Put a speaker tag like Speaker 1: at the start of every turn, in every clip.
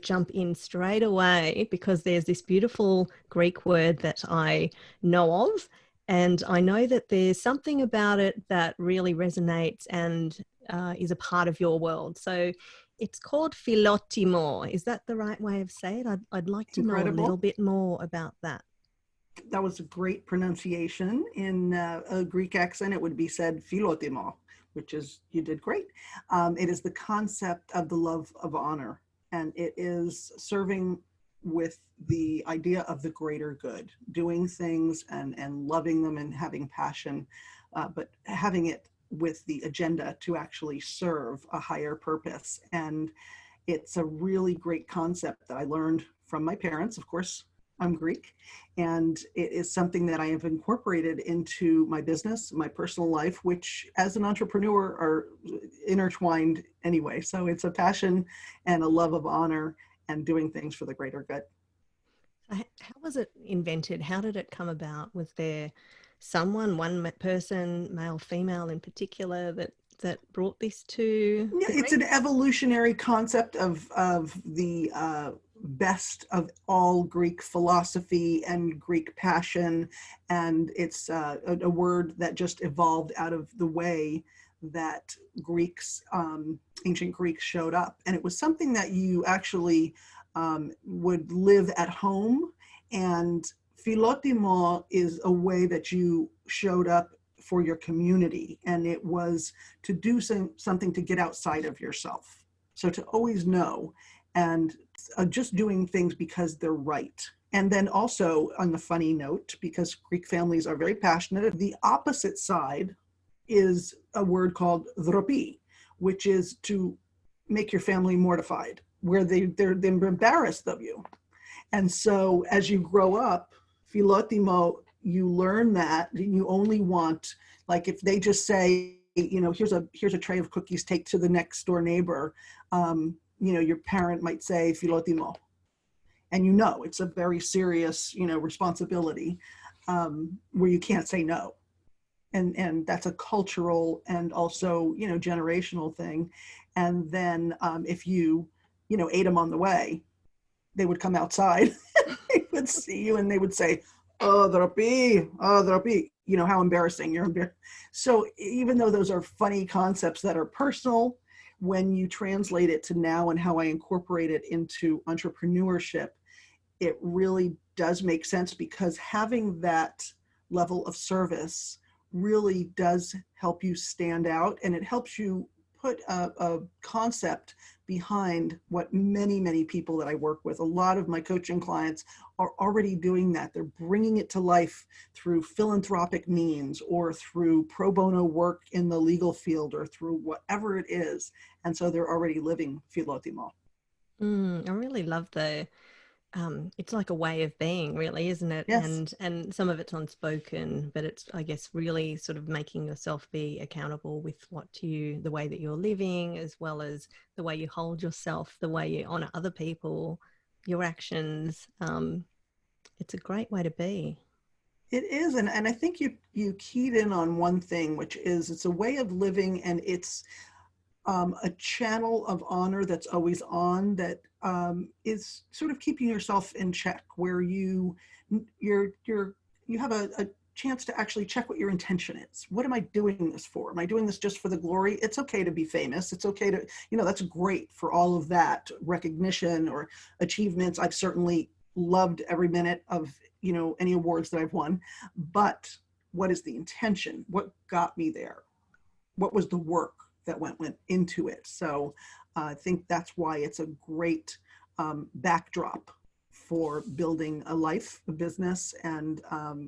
Speaker 1: jump in straight away because there's this beautiful Greek word that I know of, and I know that there's something about it that really resonates and is a part of your world. So it's called Philotimo. Is that the right way of saying it? I'd like to know a little bit more about that.
Speaker 2: That was a great pronunciation. In a Greek accent, it would be said Philotimo, which is, you did great. It is the concept of the love of honor, and it is serving with the idea of the greater good, doing things and loving them and having passion, but having it with the agenda to actually serve a higher purpose. And it's a really great concept that I learned from my parents. Of course, I'm Greek, and it is something that I have incorporated into my business, my personal life, which as an entrepreneur are intertwined anyway. So it's a passion and a love of honor and doing things for the greater good.
Speaker 1: How was it invented? How did it come about? Was there someone, one person, male, female in particular, that brought this to?
Speaker 2: Yeah, it's an evolutionary concept of the best of all Greek philosophy and Greek passion, and it's a word that just evolved out of the way that ancient Greeks showed up, and it was something that you actually would live at home. And Philotimo is a way that you showed up for your community, and it was to do something to get outside of yourself. So to always know, and just doing things because they're right. And then also, on the funny note, because Greek families are very passionate, the opposite side is a word called dropi, which is to make your family mortified, where they're embarrassed of you. And so as you grow up, Philotimo, you learn that you only want, like if they just say, here's a tray of cookies, take to the next door neighbor, your parent might say Philotimo. And it's a very serious, responsibility where you can't say no. And that's a cultural and also, generational thing. And then if you, ate them on the way, they would come outside, they would see you and they would say, oh, dropi, how embarrassing, you're embarrassed. So even though those are funny concepts that are personal, when you translate it to now and how I incorporate it into entrepreneurship, it really does make sense, because having that level of service really does help you stand out, and it helps you put a concept behind what many, many people that I work with, a lot of my coaching clients are already doing that. They're bringing it to life through philanthropic means or through pro bono work in the legal field or through whatever it is. And so they're already living Philotimo.
Speaker 1: I really love it's like a way of being, really, isn't it?
Speaker 2: Yes.
Speaker 1: And some of it's unspoken, but it's, I guess, really sort of making yourself be accountable with the way that you're living, as well as the way you hold yourself, the way you honor other people, your actions. It's a great way to be.
Speaker 2: It is. And I think you keyed in on one thing, which is it's a way of living, and it's a channel of honor that's always on, that is sort of keeping yourself in check, where you have a chance to actually check what your intention is. What am I doing this for? Am I doing this just for the glory? It's okay to be famous. It's okay to, that's great for all of that recognition or achievements. I've certainly loved every minute of, any awards that I've won, but what is the intention? What got me there? What was the work that went into it? So I think that's why it's a great backdrop for building a life, a business, and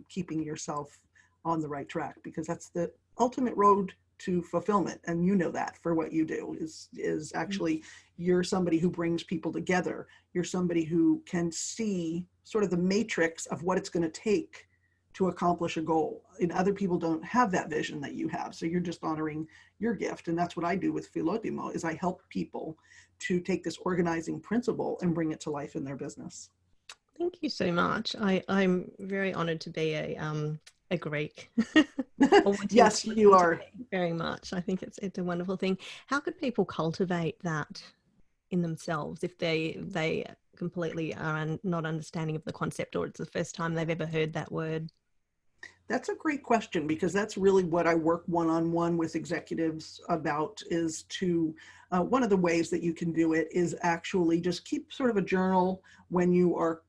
Speaker 2: keeping yourself on the right track, because that's the ultimate road to fulfillment. And that for what you do is actually, you're somebody who brings people together. You're somebody who can see sort of the matrix of what it's going to take to accomplish a goal. And other people don't have that vision that you have. So you're just honoring your gift. And that's what I do with Philotimo, is I help people to take this organizing principle and bring it to life in their business.
Speaker 1: Thank you so much. I'm very honored to be a Greek.
Speaker 2: Yes, you are.
Speaker 1: Very much. I think it's a wonderful thing. How could people cultivate that in themselves if they completely are not understanding of the concept, or it's the first time they've ever heard that word?
Speaker 2: That's a great question, because that's really what I work one-on-one with executives about, is to, one of the ways that you can do it is actually just keep sort of a journal when you are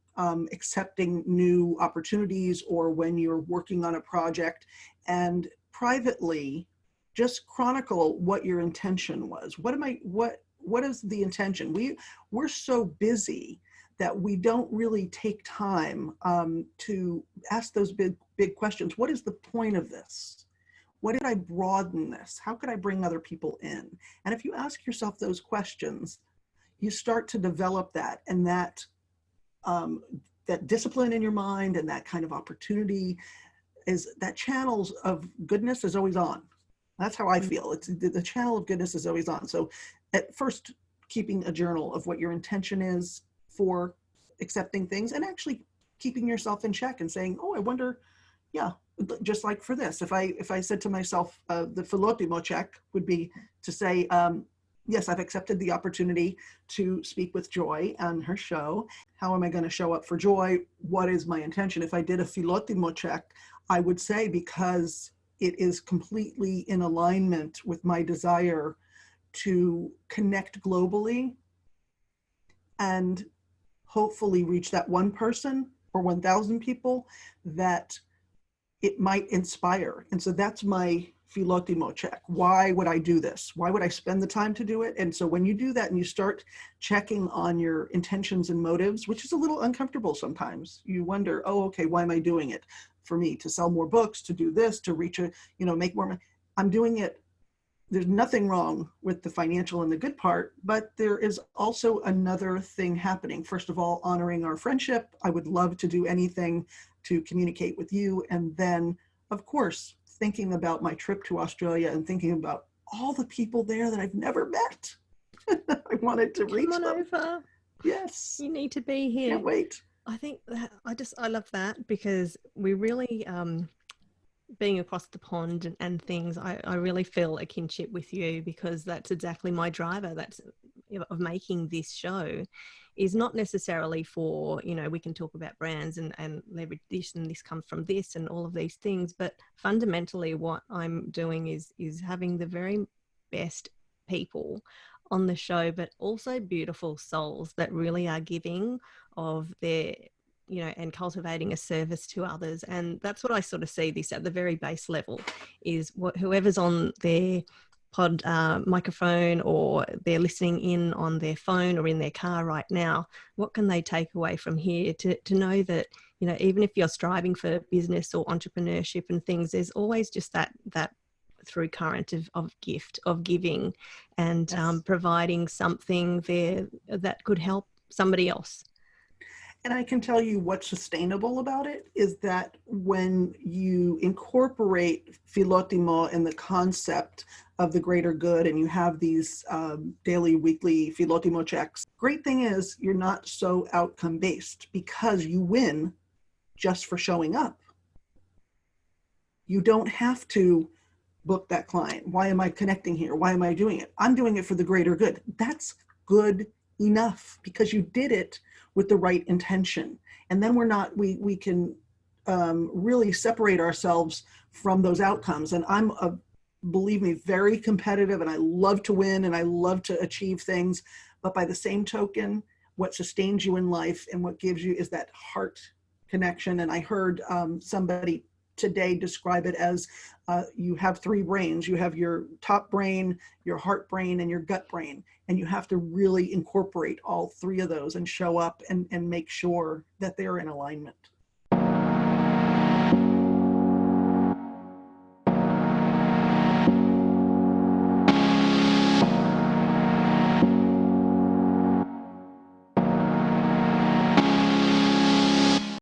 Speaker 2: accepting new opportunities or when you're working on a project, and privately just chronicle what your intention was. What is the intention? We're so busy that we don't really take time to ask those big questions. What is the point of this? What did I broaden this? How could I bring other people in? And if you ask yourself those questions, you start to develop that, and that discipline in your mind, and that kind of opportunity, is that channels of goodness is always on. That's how I feel. It's the channel of goodness is always on. So at first, keeping a journal of what your intention is for accepting things, and actually keeping yourself in check and saying, oh, I wonder, yeah, just like for this, if I said to myself, the Philotimo check would be to say, yes, I've accepted the opportunity to speak with Joy on her show. How am I going to show up for Joy? What is my intention? If I did a Philotimo check, I would say, because it is completely in alignment with my desire to connect globally and hopefully reach that one person or 1,000 people that it might inspire. And so that's my Philotimo check. Why would I do this? Why would I spend the time to do it? And so when you do that and you start checking on your intentions and motives, which is a little uncomfortable sometimes, you wonder, oh, okay, why am I doing it? For me, to sell more books, to do this, to reach make more money. I'm doing it. There's nothing wrong with the financial and the good part, but there is also another thing happening. First of all, honoring our friendship. I would love to do anything to communicate with you. And then, of course, thinking about my trip to Australia and thinking about all the people there that I've never met. I wanted to reach them.
Speaker 1: Come on over.
Speaker 2: Yes.
Speaker 1: You need to be here.
Speaker 2: Can't wait.
Speaker 1: I think that I love that, because we really, being across the pond and things, I really feel a kinship with you, because that's exactly my driver. That's of making this show, is not necessarily for, we can talk about brands and leverage this, and this comes from this, and all of these things. But fundamentally what I'm doing is having the very best people on the show, but also beautiful souls that really are giving of their, and cultivating a service to others. And that's what I sort of see this at the very base level, is whoever's on their pod microphone, or they're listening in on their phone or in their car right now, what can they take away from here to know that, even if you're striving for business or entrepreneurship and things, there's always just that through current of gift, of giving, and
Speaker 2: Yes.
Speaker 1: providing something there that could help somebody else.
Speaker 2: And I can tell you what's sustainable about it is that when you incorporate Philotimo and the concept of the greater good, and you have these daily, weekly Philotimo checks, great thing is you're not so outcome based, because you win just for showing up. You don't have to book that client. Why am I connecting here? Why am I doing it? I'm doing it for the greater good. That's good enough, because you did it with the right intention. And then we can really separate ourselves from those outcomes. And I'm believe me, very competitive, and I love to win and I love to achieve things. But by the same token, what sustains you in life and what gives you is that heart connection. And I heard somebody today describe it as you have three brains. You have your top brain, your heart brain, and your gut brain. And you have to really incorporate all three of those and show up and make sure that they're in alignment.